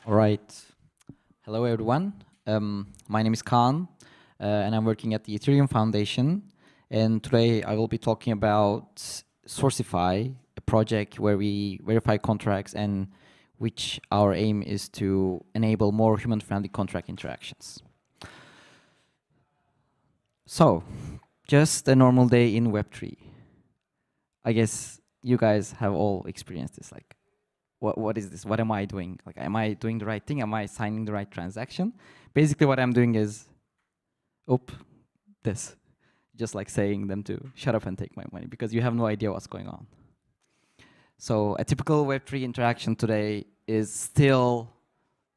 All right. Hello, everyone. My name is Kaan, and I'm working at the Ethereum Foundation. And today I will be talking about Sourcify, a project where we verify contracts and which our aim is to enable more human-friendly contract interactions. So, just a normal day in Web3. I guess you guys have all experienced this. Like, what is this? What am I doing? Like, am I doing the right thing? Am I signing the right transaction? Basically, what I'm doing is, this. Just like saying them to shut up and take my money because you have no idea what's going on. So a typical Web3 interaction today is still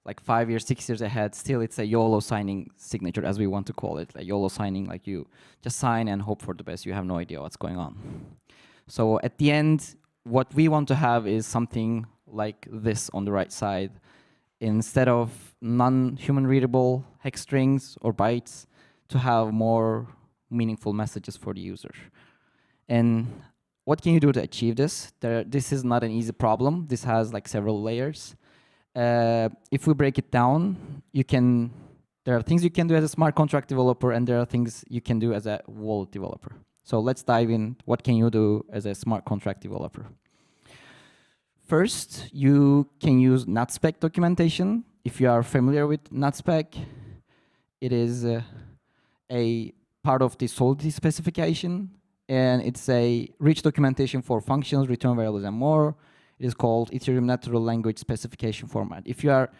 like 5 years, 6 years ahead. Still, it's a YOLO signing signature, as we want to call it. Like YOLO signing, like you just sign and hope for the best. You have no idea what's going on. So at the end, what we want to have is something like this on the right side. Instead of non-human readable hex strings or bytes, to have more meaningful messages for the user. And what can you do to achieve this? This is not an easy problem. This has like several layers. If we break it down, there are things you can do as a smart contract developer, and there are things you can do as a wallet developer. So let's dive in. What can you do as a smart contract developer? First, you can use Natspec documentation. If you are familiar with Natspec, it is a part of the Solidity specification, and it's a rich documentation for functions, return variables, and more. It is called Ethereum Natural Language Specification Format. If you are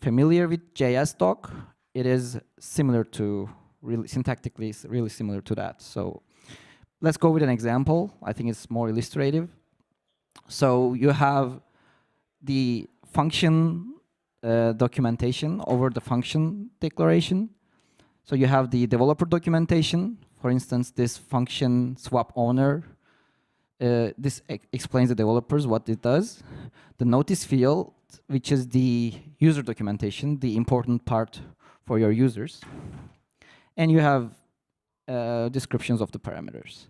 familiar with JS doc, it is similar to, syntactically, really similar to that. So let's go with an example. I think it's more illustrative. So you have the function documentation over the function declaration. So you have the developer documentation. For instance, this function swap owner. This explains the developers what it does. The notice field, which is the user documentation, the important part for your users. And you have descriptions of the parameters.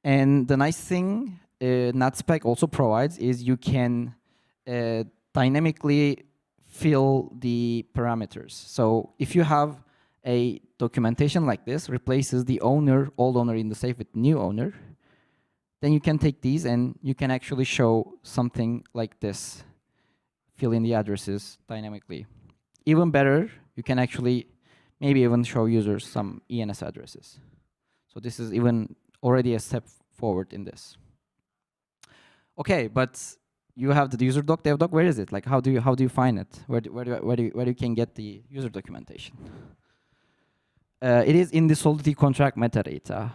And the nice thing Natspec also provides is you can dynamically fill the parameters. So if you have a documentation like this, replaces the owner, old owner in the safe with new owner, then you can take these and you can actually show something like this, fill in the addresses dynamically. Even better, you can actually maybe even show users some ENS addresses. So this is even already a step forward in this. Okay, but you have the user doc, dev doc. Where is it? Like, how do you find it? Where you can get the user documentation? It is in the Solidity contract metadata.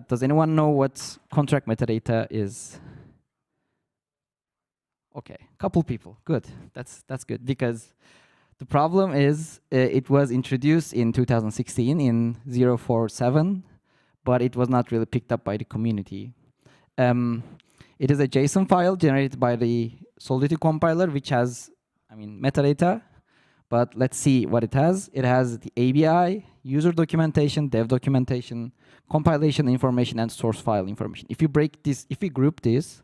Does anyone know what contract metadata is? Okay, couple people. Good. That's good, because the problem is it was introduced in 2016 in 047, but it was not really picked up by the community. It is a JSON file generated by the Solidity compiler, which has, metadata. But let's see what it has. It has the ABI, user documentation, dev documentation, compilation information, and source file information. If we group this,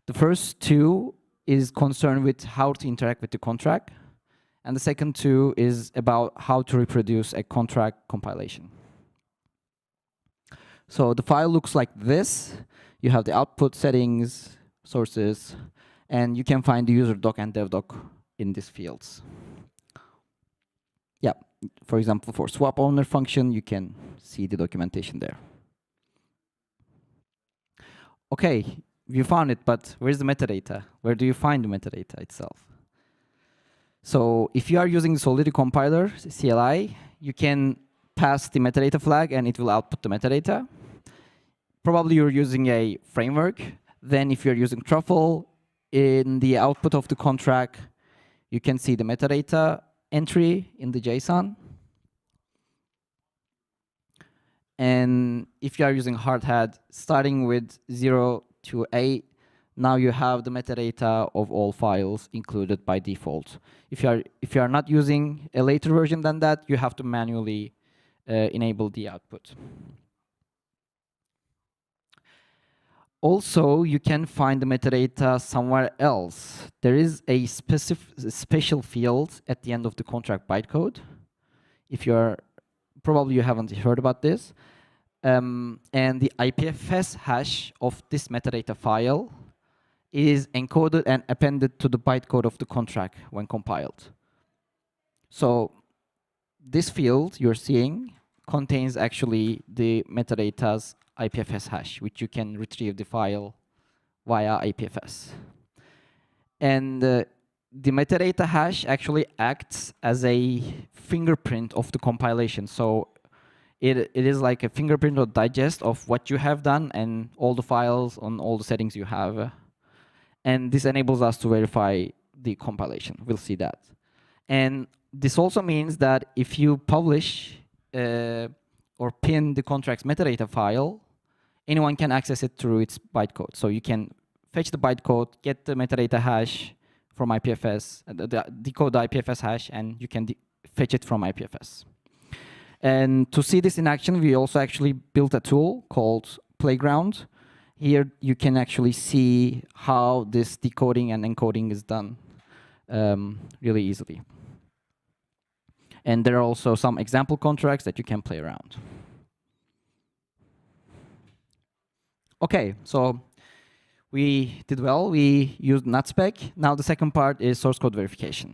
the first two is concerned with how to interact with the contract, and the second two is about how to reproduce a contract compilation. So the file looks like this. You have the output settings, sources, and you can find the user doc and dev doc in these fields. Yeah, for example, for swap owner function, you can see the documentation there. Okay, you found it, but where's the metadata? Where do you find the metadata itself? So if you are using Solidity compiler, CLI, you can pass the metadata flag and it will output the metadata. Probably you're using a framework. Then if you're using Truffle, in the output of the contract, you can see the metadata entry in the JSON. And if you are using Hardhat, starting with 0 to 8, now you have the metadata of all files included by default. If you are not using a later version than that, you have to manually enable the output. Also, you can find the metadata somewhere else. There is a special field at the end of the contract bytecode. If you're, probably you haven't heard about this. And the IPFS hash of this metadata file is encoded and appended to the bytecode of the contract when compiled. So this field you're seeing contains actually the metadata's IPFS hash, which you can retrieve the file via IPFS. And the metadata hash actually acts as a fingerprint of the compilation. So it is like a fingerprint or digest of what you have done and all the files on all the settings you have. And this enables us to verify the compilation. We'll see that. And this also means that if you publish or pin the contract's metadata file, anyone can access it through its bytecode. So you can fetch the bytecode, get the metadata hash from IPFS, decode the IPFS hash, and you can fetch it from IPFS. And to see this in action, we also actually built a tool called Playground. Here you can actually see how this decoding and encoding is done really easily. And there are also some example contracts that you can play around. Okay, so we did well. We used Natspec. Now the second part is source code verification.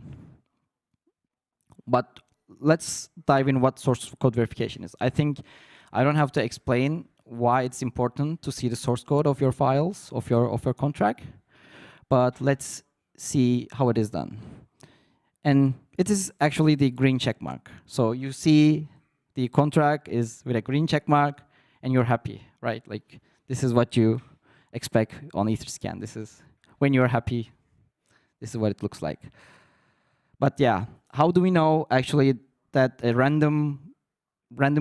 But let's dive in what source code verification is. I think I don't have to explain why it's important to see the source code of your files, of your contract. But let's see how it is done. And it is actually the green check mark. So you see the contract is with a green check mark, and you're happy, right? Like, this is what you expect on Etherscan. This is when you're happy, this is what it looks like. But yeah, how do we know actually that a random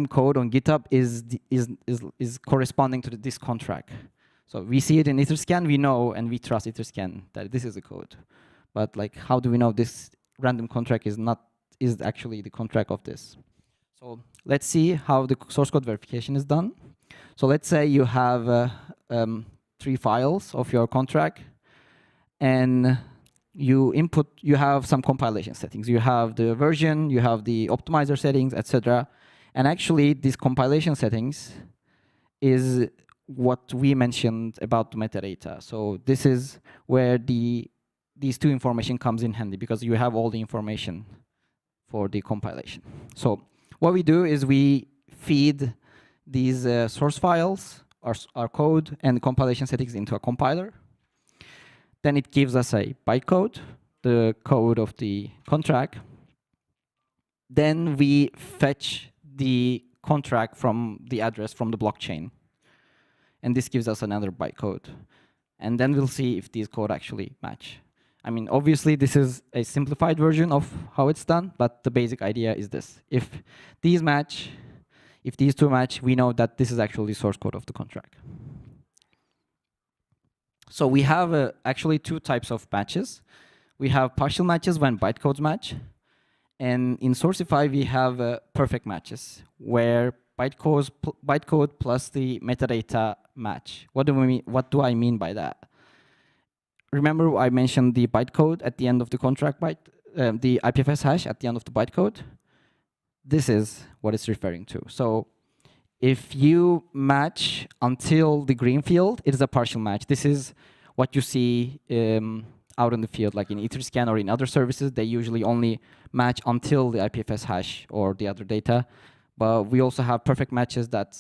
code on GitHub is corresponding to this contract? So we see it in Etherscan, we know, and we trust Etherscan that this is the code. But like, how do we know this random contract is actually the contract of this? So let's see how the source code verification is done. So let's say you have 3 files of your contract, and you have some compilation settings. You have the version, you have the optimizer settings, etc. And actually, these compilation settings is what we mentioned about the metadata. So this is where these 2 information comes in handy, because you have all the information for the compilation. So what we do is we feed these source files, our code, and the compilation settings into a compiler. Then it gives us a bytecode, the code of the contract. Then we fetch the contract from the address from the blockchain. And this gives us another bytecode. And then we'll see if these code actually match. I mean, obviously, this is a simplified version of how it's done, but the basic idea is this. If these match, if these 2 match, we know that this is actually the source code of the contract. So we have actually 2 types of matches. We have partial matches when bytecodes match. And in Sourcify, we have perfect matches, where bytecode plus the metadata match. What do I mean by that? Remember I mentioned the bytecode at the end of the contract the IPFS hash at the end of the bytecode? This is what it's referring to. So if you match until the green field, it is a partial match. This is what you see out in the field, like in Etherscan or in other services. They usually only match until the IPFS hash or the other data. But we also have perfect matches that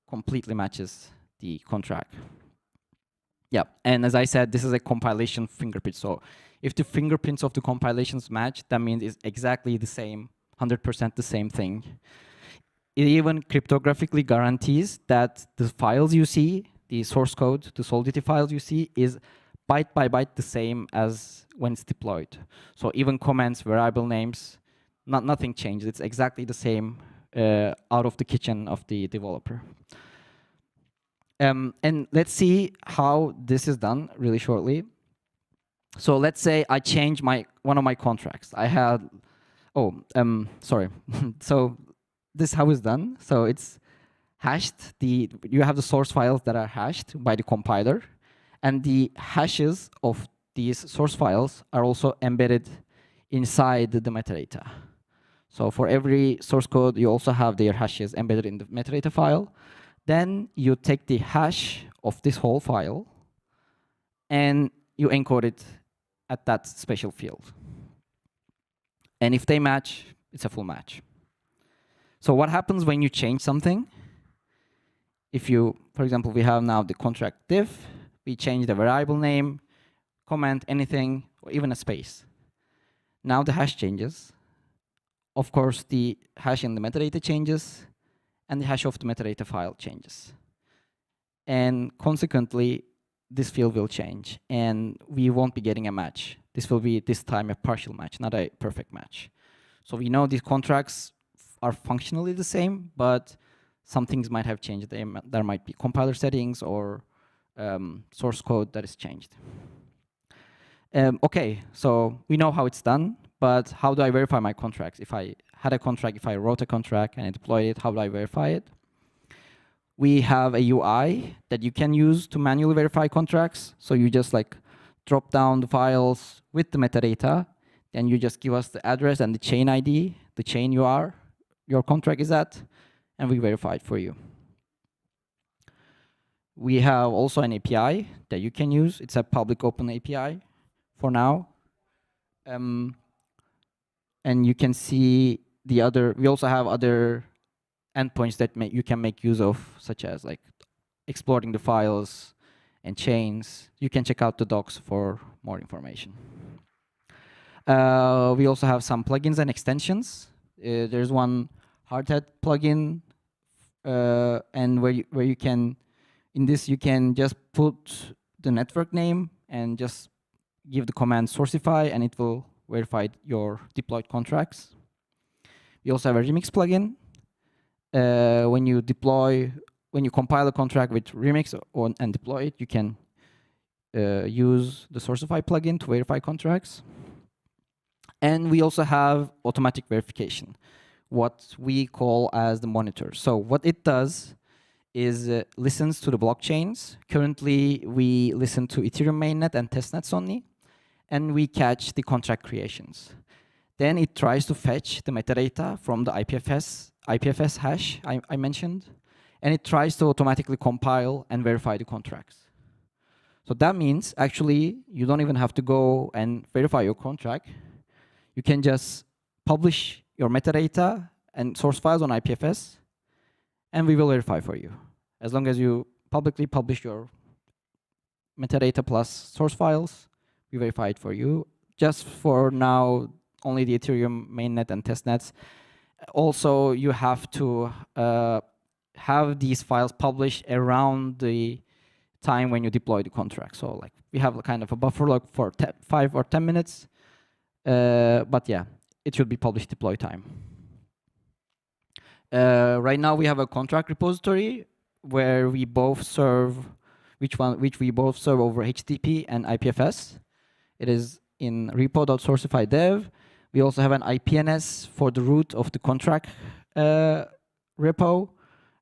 completely matches the contract. Yeah, and as I said, this is a compilation fingerprint. So if the fingerprints of the compilations match, that means it's exactly the same, 100% the same thing. It even cryptographically guarantees that the files you see, the source code, the Solidity files you see, is byte by byte the same as when it's deployed. So even comments, variable names, nothing changed. It's exactly the same out of the kitchen of the developer. And let's see how this is done really shortly. So let's say I change one of my contracts. I had, sorry. So this is how it's done. So it's hashed. You have the source files that are hashed by the compiler, and the hashes of these source files are also embedded inside the metadata. So for every source code, you also have their hashes embedded in the metadata file. Then you take the hash of this whole file, and you encode it at that special field. And if they match, it's a full match. So what happens when you change something? If you, for example, we have now the contract diff, we change the variable name, comment, anything, or even a space. Now the hash changes. Of course, the hash in the metadata changes, and the hash of the metadata file changes. And consequently, this field will change, and we won't be getting a match. This will be, this time, a partial match, not a perfect match. So we know these contracts are functionally the same, but some things might have changed. There might be compiler settings or source code that is changed. Okay, so we know how it's done, but how do I verify my contracts? If I had a contract, if I wrote a contract and I deployed it, how do I verify it? We have a UI that you can use to manually verify contracts. So you just like drop down the files with the metadata, and you just give us the address and the chain ID, the chain your contract is at, and we verify it for you. We have also an API that you can use. It's a public open API for now. And you can see the other, we also have other endpoints that you can make use of, such as like exploring the files and chains. You can check out the docs for more information. We also have some plugins and extensions. There's one hardhat plugin, and where you can, in this you can just put the network name and just give the command Sourcify, and it will verify your deployed contracts. We also have a Remix plugin. When you compile a contract with Remix and deploy it, you can use the Sourcify plugin to verify contracts. And we also have automatic verification, what we call as the monitor. So what it does is listens to the blockchains. Currently, we listen to Ethereum mainnet and testnets only, and we catch the contract creations. Then it tries to fetch the metadata from the IPFS hash I mentioned, and it tries to automatically compile and verify the contracts. So that means, actually, you don't even have to go and verify your contract. You can just publish your metadata and source files on IPFS, and we will verify for you. As long as you publicly publish your metadata plus source files, we verify it for you. Just for now, only the Ethereum mainnet and testnets. Also, you have to have these files published around the time when you deploy the contract. So like we have a kind of a buffer log for 5 or 10 minutes. But yeah, it should be published deploy time. Right now we have a contract repository where we both serve, which we both serve over HTTP and IPFS. It is in repo.sourcify.dev. We also have an IPNS for the root of the contract repo.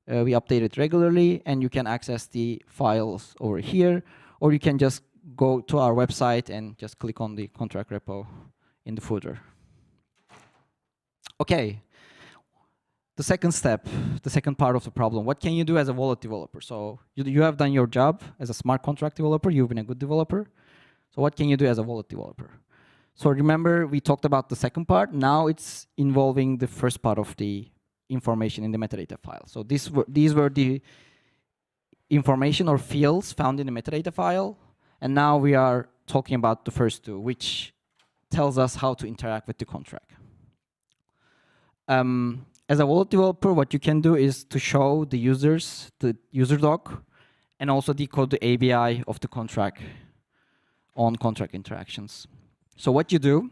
We update it regularly, and you can access the files over here, or you can just go to our website and just click on the contract repo in the footer. Okay, the second step, the second part of the problem. What can you do as a wallet developer? So you have done your job as a smart contract developer. You've been a good developer. So what can you do as a wallet developer? So remember, we talked about the second part. Now it's involving the first part of the information in the metadata file. So these were the information or fields found in the metadata file. And now we are talking about the first two, which tells us how to interact with the contract. As a wallet developer, what you can do is to show the users the user doc and also decode the ABI of the contract on contract interactions. So what you do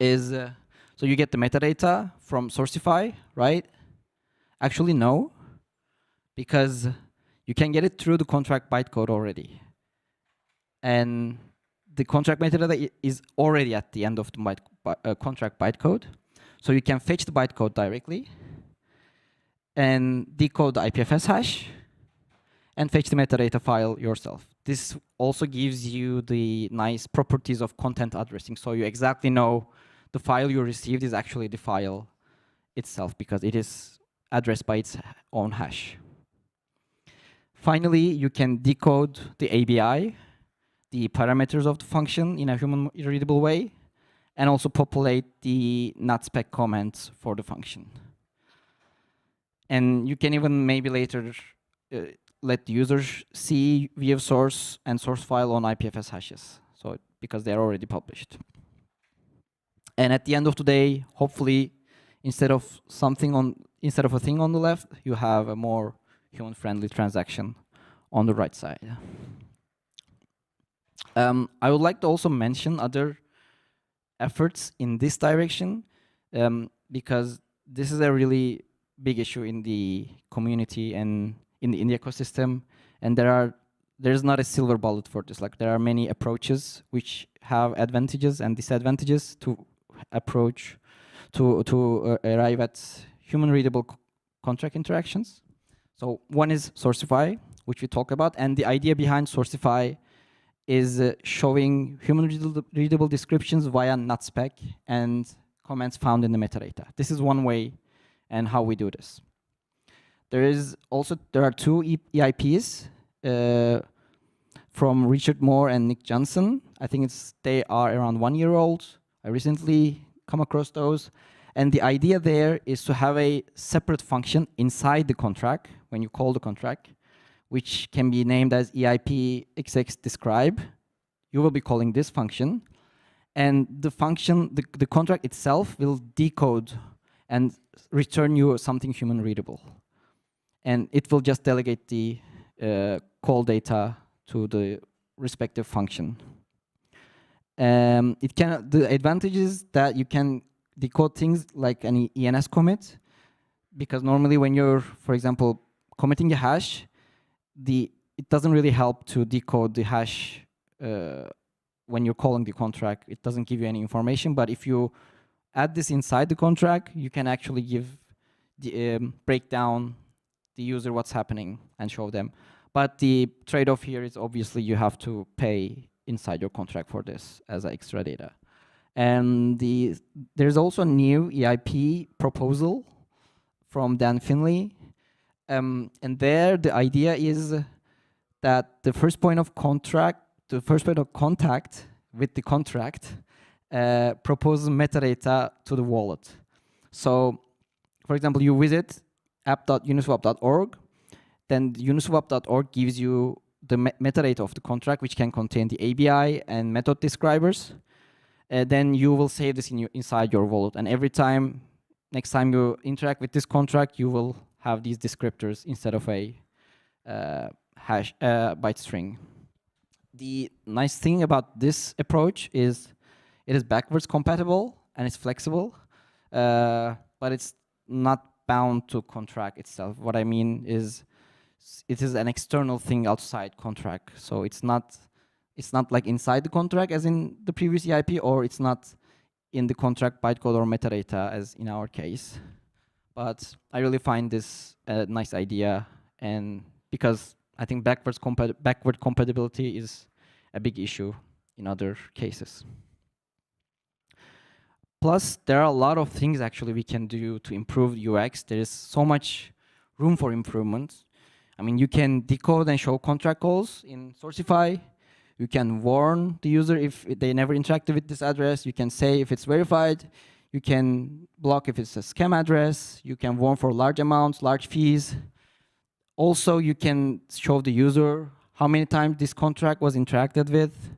is, so you get the metadata from Sourcify, right? Actually, no, because you can get it through the contract bytecode already. And the contract metadata is already at the end of the contract bytecode. So you can fetch the bytecode directly. and decode the IPFS hash and fetch the metadata file yourself. This also gives you the nice properties of content addressing, so you exactly know the file you received is actually the file itself because it is addressed by its own hash. Finally, you can decode the ABI, the parameters of the function in a human-readable way, and also populate the Natspec comments for the function. And you can even maybe later let the users see VF source and source file on IPFS hashes, so because they're already published. And at the end of the day, hopefully, instead of a thing on the left, you have a more human-friendly transaction on the right side. I would like to also mention other efforts in this direction, because this is a really big issue in the community and in the ecosystem, and there's not a silver bullet for this. Like, there are many approaches which have advantages and disadvantages to approach to arrive at human-readable contract interactions. So one is Sourcify, which we talk about, and the idea behind Sourcify is showing human-readable descriptions via Natspec and comments found in the metadata. This is one way and how we do this. There are two EIPs from Richard Moore and Nick Johnson. I think they are around 1 year old. I recently come across those. And the idea there is to have a separate function inside the contract when you call the contract, which can be named as EIP XX describe. You will be calling this function. And the function, the contract itself will decode and return you something human readable. And it will just delegate the call data to the respective function. The advantage is that you can decode things like an ENS commit, because normally when you're, for example, committing a hash, it doesn't really help to decode the hash when you're calling the contract. It doesn't give you any information, but if you add this inside the contract, you can actually break down the user what's happening and show them. But the trade-off here is obviously you have to pay inside your contract for this as extra data. And there's also a new EIP proposal from Dan Finley. And there the idea is that the first point of contact with the contract proposes metadata to the wallet. So, for example, you visit app.uniswap.org, then uniswap.org gives you the metadata of the contract, which can contain the ABI and method describers. Then you will save this inside your wallet, and next time you interact with this contract, you will have these descriptors instead of a byte string. The nice thing about this approach is it is backwards compatible and it's flexible, but it's not bound to contract itself. What I mean is it is an external thing outside contract, so it's not like inside the contract as in the previous EIP, or it's not in the contract bytecode or metadata as in our case. But I really find this a nice idea, and because I think backward compatibility is a big issue in other cases. Plus, there are a lot of things actually we can do to improve UX. There is so much room for improvement. I mean, you can decode and show contract calls in Sourcify. You can warn the user if they never interacted with this address. You can say if it's verified. You can block if it's a scam address. You can warn for large amounts, large fees. Also, you can show the user how many times this contract was interacted with.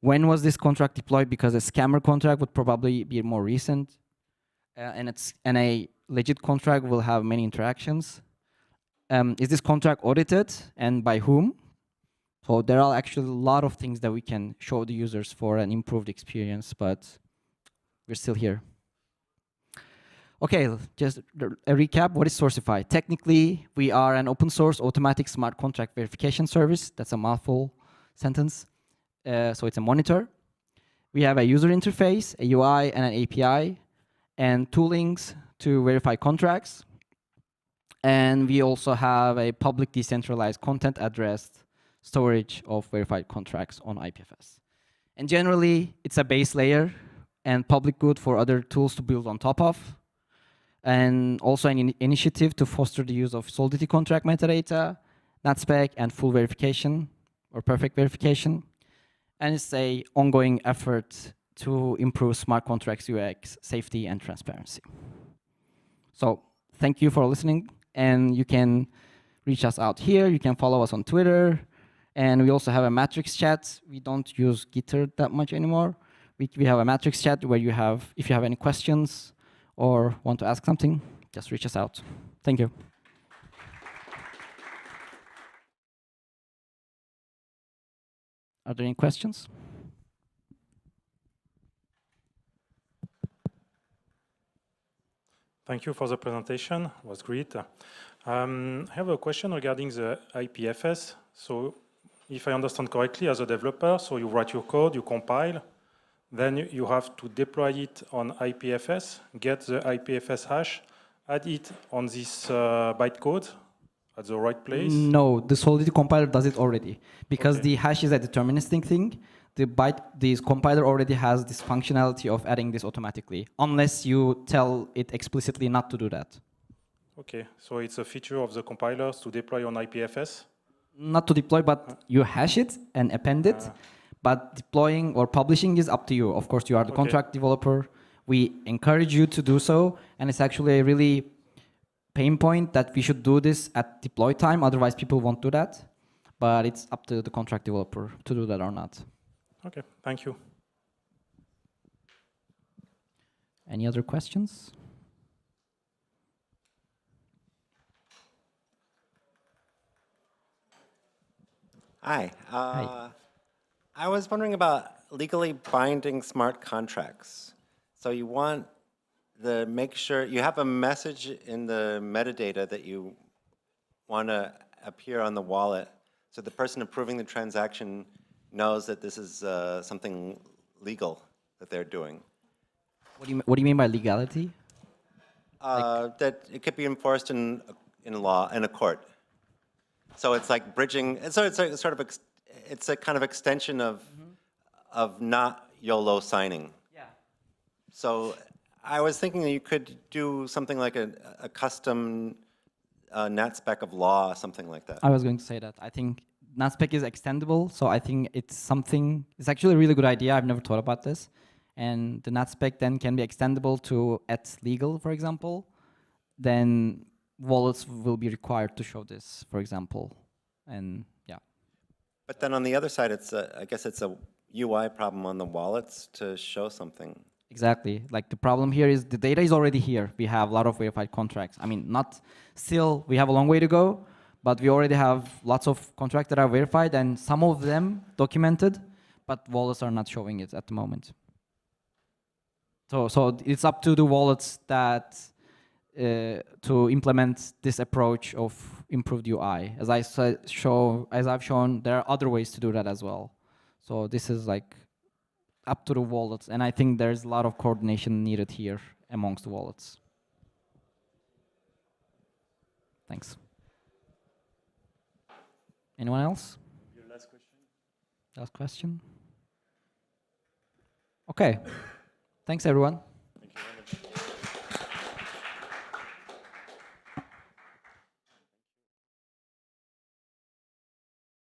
When was this contract deployed? Because a scammer contract would probably be more recent. And a legit contract will have many interactions. Is this contract audited, and by whom? So there are actually a lot of things that we can show the users for an improved experience, but we're still here. Okay, just a recap. What is Sourcify? Technically, we are an open source automatic smart contract verification service. That's a mouthful sentence. So it's a monitor. We have a user interface, a UI, and an API, and toolings to verify contracts. And we also have a public decentralized content addressed storage of verified contracts on IPFS. And generally, it's a base layer and public good for other tools to build on top of. And also an initiative to foster the use of Solidity contract metadata, Natspec, and full verification or perfect verification. And it's an ongoing effort to improve smart contracts UX, safety, and transparency. So thank you for listening. And you can reach us out here. You can follow us on Twitter. And we also have a Matrix chat. We don't use Gitter that much anymore. We have a Matrix chat where you have, if you have any questions or want to ask something, just reach us out. Thank you. Are there any questions? Thank you for the presentation. It was great. I have a question regarding the IPFS. So if I understand correctly, as a developer, so you write your code, you compile, then you have to deploy it on IPFS, get the IPFS hash, add it on this bytecode at the right place? No, the Solidity compiler does it already. Because the hash is a deterministic thing, this compiler already has this functionality of adding this automatically, unless you tell it explicitly not to do that. Okay, so it's a feature of the compilers to deploy on IPFS? Not to deploy, but you hash it and append it. But deploying or publishing is up to you. Of course, you are the contract developer. We encourage you to do so. And it's actually a really pain point that we should do this at deploy time. Otherwise, people won't do that. But it's up to the contract developer to do that or not. Okay, thank you. Any other questions? Hi. Hi. I was wondering about legally binding smart contracts. So you want to make sure you have a message in the metadata that you want to appear on the wallet, so the person approving the transaction knows that this is something legal that they're doing. What do you mean by legality? That it could be enforced in law, in a court. So it's like bridging. So it's a sort of it's a kind of extension of not YOLO signing. Yeah. So I was thinking that you could do something like a custom Natspec of law, something like that. I was going to say that. I think Natspec is extendable, so I think it's actually a really good idea. I've never thought about this. And the Natspec then can be extendable to @legal, for example. Then wallets will be required to show this, for example. And yeah. But then on the other side, I guess it's a UI problem on the wallets to show something. Exactly. Like the problem here is the data is already here. We have a lot of verified contracts. I mean, we have a long way to go, but we already have lots of contracts that are verified and some of them documented, but wallets are not showing it at the moment. So it's up to the wallets that to implement this approach of improved UI. As I've shown, there are other ways to do that as well. So this is like up to the wallets, and I think there's a lot of coordination needed here amongst the wallets. Thanks. Anyone else? Your last question? Last question? Okay. Thanks, everyone. Thank you very much.